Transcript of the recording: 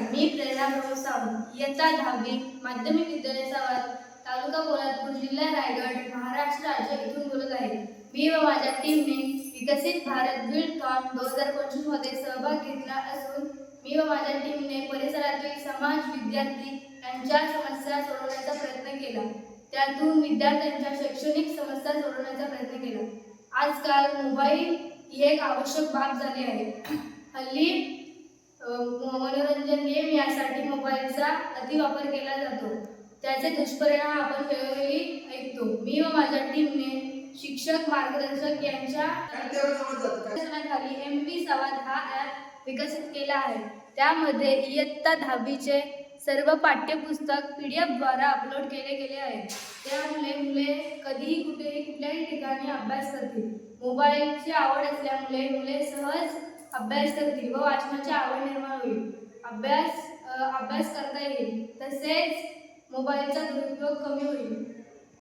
मी प्रेरणा प्रभू सावंत, इयत्ता 10वी, माध्यमिक विद्यालय सावंत, तालुका पोलादपूर, जिल्हा रायगड, महाराष्ट्र राज्य इथून बोलत आहे. मी व माझ्या टीमने विकसित भारत बिल्डकॉन 2025 मध्ये सहभाग घेतला असून मी व माझ्या टीमने परिसरातील समाज, विद्यार्थी यांच्या समस्या सोडवण्याचा प्रयत्न केला. त्यातून विद्यार्थ्यांच्या शैक्षणिक समस्या सोडवण्याचा प्रयत्न केला. आजकाल मोबाईल ही एक आवश्यक बाब झाली आहे. हल्ली मनोरंजन गेम यासाठी मोबाईलचा अतिवापर केला जातो. त्याचे दुष्परिणाम आपण वेळोवेळी ऐकतो. मी व माझ्या टीमने शिक्षक, मार्गदर्शक यांच्या मार्गदर्शनाखाली MP संवाद हा ॲप विकसित केला आहे. त्यामध्ये इयत्ता 10वीचे सर्व पाठ्यपुस्तक PDF द्वारा अपलोड केले गेले आहेत. त्यामुळे मुले कधीही, कुठेही, कुठल्याही ठिकाणी अभ्यास करतील. मोबाईलची आवड असल्यामुळे मुले सहज अभ्यास करतील व वाचनाची आवड निर्माण होईल. अभ्यास करता येईल. तसेच मोबाईलचा दुरुपयोग कमी होईल.